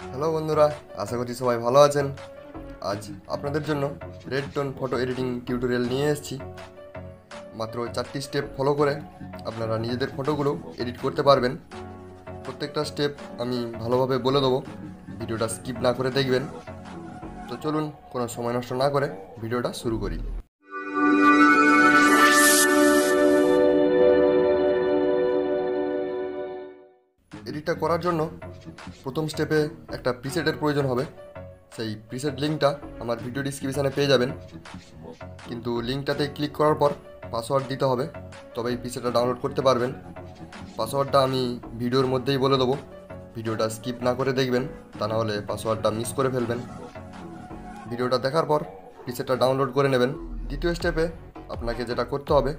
Hello বন্ধুরা, আশা করছি সবাই ভালো আছেন। আজ আপনাদের জন্য red tone photo editing tutorial নিয়ে এসেছি। মাত্র 4টি স্টেপ ফলো করে আপনারা নিজেদের ফটোগুলো এডিট করতে পারবেন। প্রত্যেকটা স্টেপ আমি ভালোভাবে বলে দেবো, ভিডিওটা স্কিপ না করে দেখবেন। তো চলুন কোনো সময় নষ্ট না করে ভিডিওটা শুরু করি। এডিটটা করার জন্য প্রথম স্টেপে একটা প্রিসেটের প্রয়োজন হবে। সেই প্রিসেট লিঙ্কটা আমার ভিডিও ডিসক্রিপশানে পেয়ে যাবেন, কিন্তু লিঙ্কটাতে ক্লিক করার পর পাসওয়ার্ড দিতে হবে, তবেই প্রিসেটটা ডাউনলোড করতে পারবেন। পাসওয়ার্ডটা আমি ভিডিওর মধ্যেই বলে দেবো, ভিডিওটা স্কিপ না করে দেখবেন, তা নাহলে পাসওয়ার্ডটা মিস করে ফেলবেন। ভিডিওটা দেখার পর প্রিসেটটা ডাউনলোড করে নেবেন। দ্বিতীয় স্টেপে আপনাকে যেটা করতে হবে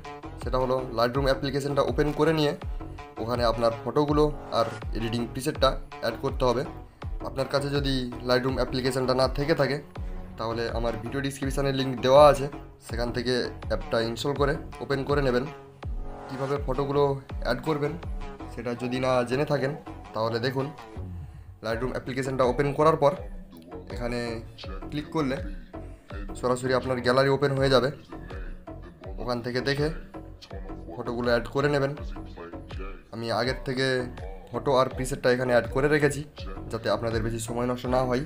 সেটা হলো লাইটরুম অ্যাপ্লিকেশনটা ওপেন করে নিয়ে ওখানে আপনার ফটোগুলো আর এডিটিং প্রিসেটটা অ্যাড করতে হবে। আপনার কাছে যদি লাইটরুম অ্যাপ্লিকেশনটা না থেকে থাকে তাহলে আমার ভিডিও ডিসক্রিপশানে লিঙ্ক দেওয়া আছে, সেখান থেকে অ্যাপটা ইনস্টল করে ওপেন করে নেবেন। কীভাবে ফটোগুলো অ্যাড করবেন সেটা যদি না জেনে থাকেন তাহলে দেখুন, লাইটরুম অ্যাপ্লিকেশনটা ওপেন করার পর এখানে ক্লিক করলে সরাসরি আপনার গ্যালারি ওপেন হয়ে যাবে। ওখান থেকে দেখে ফটোগুলো অ্যাড করে নেবেন। আমি আগের থেকে ফটো আর প্রিসেটটা এখানে অ্যাড করে রেখেছি যাতে আপনাদের বেশি সময় নষ্ট না হয়।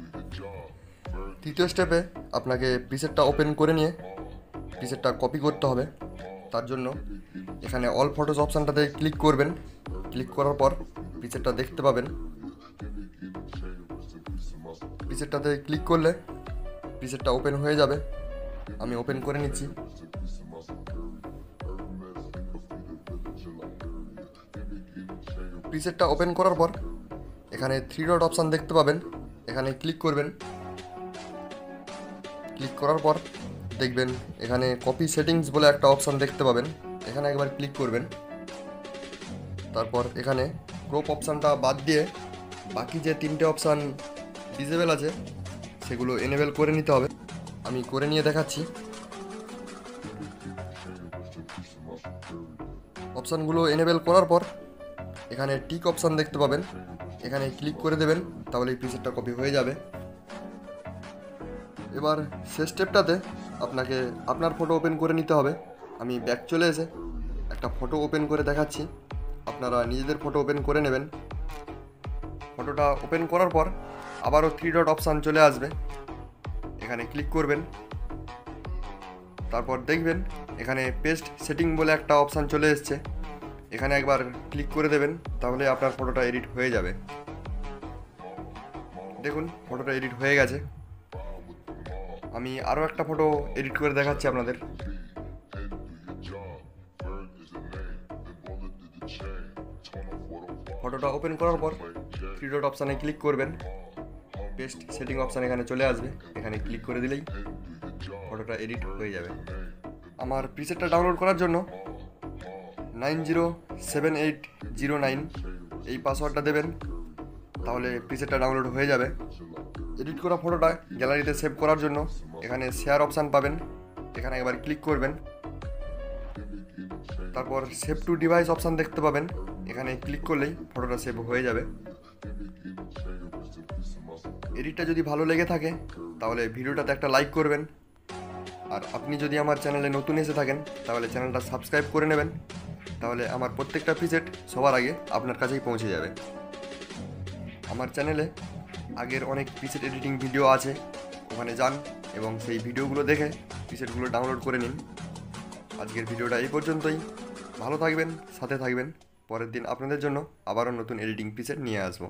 তৃতীয় স্টেপে আপনাকে প্রিসেটটা ওপেন করে নিয়ে প্রিসেটটা কপি করতে হবে। তার জন্য এখানে অল ফটোস অপশানটাতে ক্লিক করবেন। ক্লিক করার পর প্রিসেটটা দেখতে পাবেন। প্রিসেটটাতে ক্লিক করলে প্রিসেটটা ওপেন হয়ে যাবে। আমি ওপেন করে নিচ্ছি। প্রিসেটটা ওপেন করার পর এখানে 3 ডট অপশান দেখতে পাবেন, এখানে ক্লিক করবেন। ক্লিক করার পর দেখবেন এখানে কপি সেটিংস বলে একটা অপশান দেখতে পাবেন, এখানে একবার ক্লিক করবেন। তারপর এখানে ক্রপ অপশানটা বাদ দিয়ে বাকি যে 3টে অপশান ডিসেবল আছে সেগুলো এনেবেল করে নিতে হবে। আমি করে নিয়ে দেখাচ্ছি। অপশানগুলো এনেবেল করার পর এখানে টিক অপশান দেখতে পাবেন, এখানে ক্লিক করে দেবেন, তাহলে এই প্রিসেটটা কপি হয়ে যাবে। এবার শেষ স্টেপটাতে আপনাকে আপনার ফটো ওপেন করে নিতে হবে। আমি ব্যাক চলে এসে একটা ফটো ওপেন করে দেখাচ্ছি, আপনারা নিজেদের ফটো ওপেন করে নেবেন। ফটোটা ওপেন করার পর আবারও 3 ডট অপশান চলে আসবে, এখানে ক্লিক করবেন। তারপর দেখবেন এখানে পেস্ট সেটিং বলে একটা অপশান চলে এসছে, এখানে একবার ক্লিক করে দেবেন, তাহলে আপনার ফটোটা এডিট হয়ে যাবে। দেখুন ফটোটা এডিট হয়ে গেছে। আমি আরও একটা ফটো এডিট করে দেখাচ্ছি আপনাদের। ফটোটা ওপেন করার পর 3 ডট অপশানে ক্লিক করবেন, পেস্ট সেটিং অপশান এখানে চলে আসবে, এখানে ক্লিক করে দিলেই ফটোটা এডিট হয়ে যাবে। আমার প্রিসেটটা ডাউনলোড করার জন্য 907809 এই পাসওয়ার্ডটা দেবেন, তাহলে প্রিসেটটা ডাউনলোড হয়ে যাবে। এডিট করা ফটোটা গ্যালারিতে সেভ করার জন্য এখানে শেয়ার অপশান পাবেন, এখানে একবার ক্লিক করবেন। তারপর সেভ টু ডিভাইস অপশান দেখতে পাবেন, এখানে ক্লিক করলেই ফটোটা সেভ হয়ে যাবে। এডিটটা যদি ভালো লেগে থাকে তাহলে ভিডিওটাতে একটা লাইক করবেন, আর আপনি যদি আমার চ্যানেলে নতুন এসে থাকেন তাহলে চ্যানেলটা সাবস্ক্রাইব করে নেবেন, তাহলে আমার প্রত্যেকটা প্রিসেট সবার আগে আপনার কাছেই পৌঁছে যাবে। আমার চ্যানেলে আগের অনেক প্রিসেট এডিটিং ভিডিও আছে, ওখানে যান এবং সেই ভিডিওগুলো দেখে প্রিসেটগুলো ডাউনলোড করে নিন। আজকের ভিডিওটা এই পর্যন্তই। ভালো থাকবেন, সাথে থাকবেন। পরের দিন আপনাদের জন্য আবারও নতুন এডিটিং প্রিসেট নিয়ে আসবো।